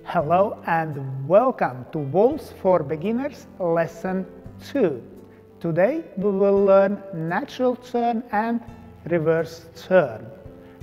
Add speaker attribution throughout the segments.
Speaker 1: Hello and welcome to Waltz for Beginners Lesson 2. Today we will learn natural turn and reverse turn.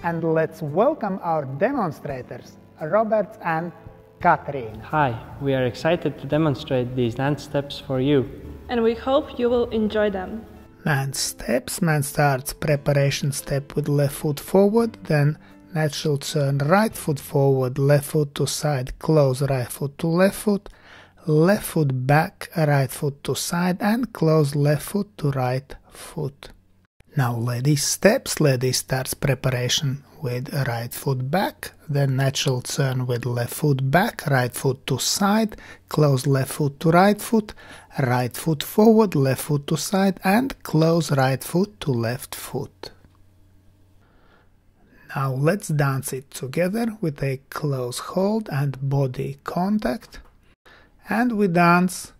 Speaker 1: And let's welcome our demonstrators, Robert and Katrina.
Speaker 2: Hi, we are excited to demonstrate these dance steps for you.
Speaker 3: And we hope you will enjoy them.
Speaker 1: Man steps. Man starts preparation step with left foot forward, then natural turn, right foot forward, left foot to side, close right foot to left foot back, right foot to side, and close left foot to right foot. Now lady steps. Lady starts preparation with right foot back, then natural turn with left foot back, right foot to side, close left foot to right foot forward, left foot to side, and close right foot to left foot. Now let's dance it together with a close hold and body contact. And we dance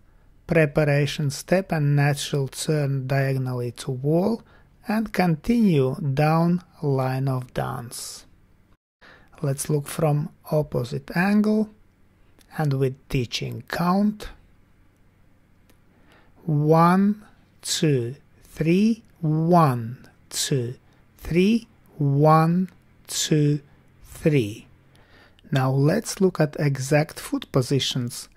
Speaker 1: preparation step and natural turn diagonally to wall and continue down line of dance. Let's look from opposite angle and with teaching count. 1, 2, 3, 1, 2, 3, 1, 2, 3. Now let's look at exact foot positions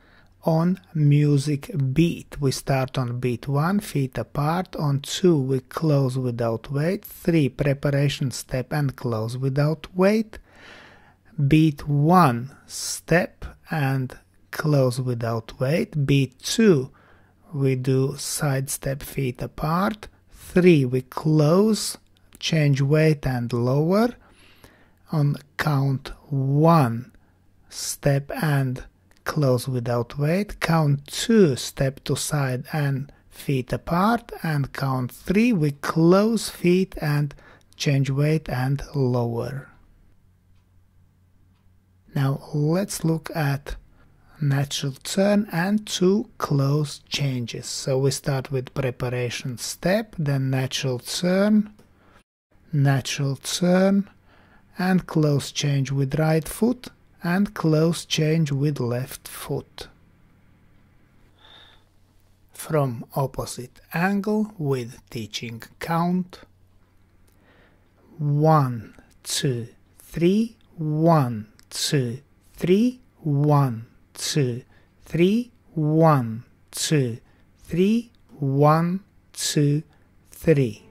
Speaker 1: on music beat. We start on beat 1, feet apart. On 2, we close without weight. 3, preparation step and close without weight. Beat 1, step and close without weight. Beat 2, we do side step, feet apart. 3, we close, change weight and lower. On count 1, step and close without weight. Count 2, step to side and feet apart. And count 3, we close feet and change weight and lower. Now let's look at natural turn and 2 close changes. So we start with preparation step, then natural turn, and close change with right foot and close change with left foot. From opposite angle with teaching count. 1, 2, 3, 1, 2, 3, 1, 2, 3, 1, 2, 3, 1, 2, 3.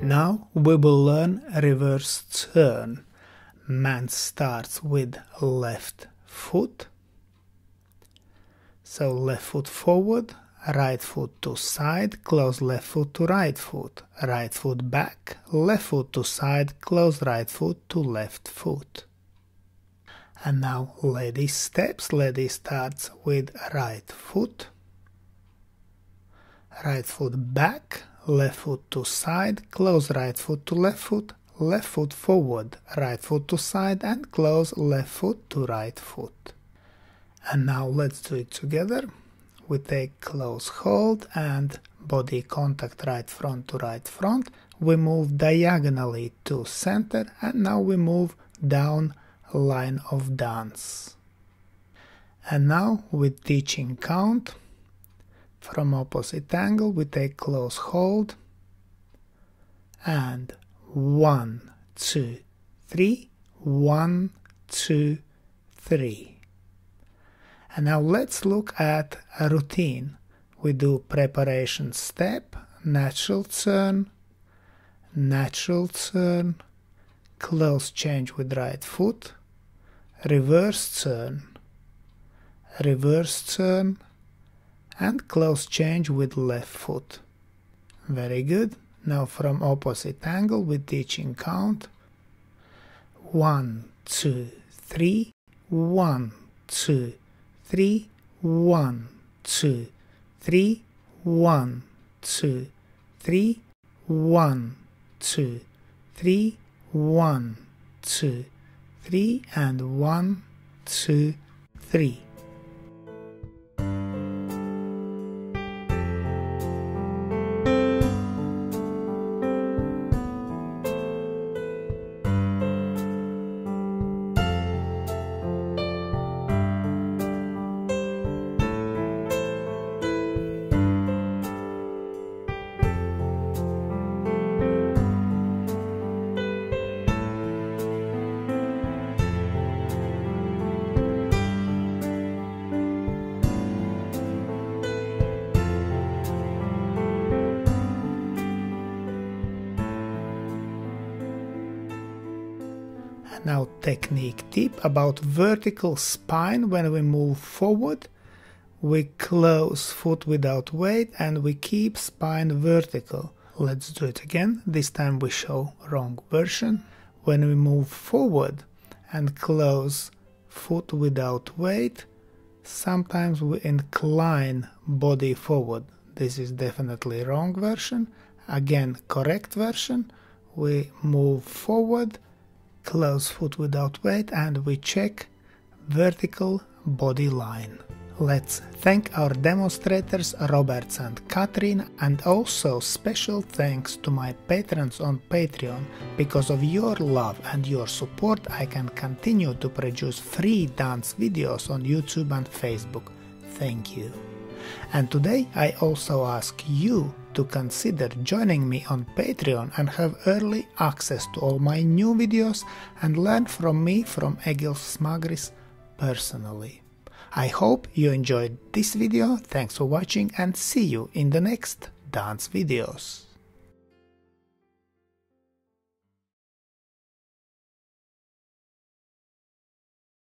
Speaker 1: Now we will learn reverse turn. Man starts with left foot. So left foot forward, right foot to side, close left foot to right foot back, left foot to side, close right foot to left foot. And now lady steps. Lady starts with right foot back, left foot to side, close right foot to left foot forward, right foot to side, and close left foot to right foot. And now let's do it together. We take close hold and body contact, right front to right front. We move diagonally to center, and now we move down line of dance. And now with teaching count, from opposite angle, we take close hold and 1, 2, 3, 1, 2, 3. And now let's look at a routine. We do preparation step, natural turn, close change with right foot, reverse turn, and close change with left foot. Very good. Now from opposite angle with teaching count. 1, 2, 3, 1, 2, 3, 1, 2, 3, 1, 2, 3, 1, 2, 3, 1, 2, 3, and 1, 2, 3. Now, technique tip about vertical spine. When we move forward, we close foot without weight and we keep spine vertical. Let's do it again. This time we show wrong version. When we move forward and close foot without weight, sometimes we incline body forward. This is definitely wrong version. Again, correct version. We move forward, close foot without weight, and we check vertical body line. Let's thank our demonstrators Roberts and Katrina, and also special thanks to my patrons on Patreon. Because of your love and your support, I can continue to produce free dance videos on YouTube and Facebook. Thank you. And today I also ask you to consider joining me on Patreon and have early access to all my new videos and learn from me, from Egils Smagris, personally. I hope you enjoyed this video, thanks for watching, and see you in the next dance videos.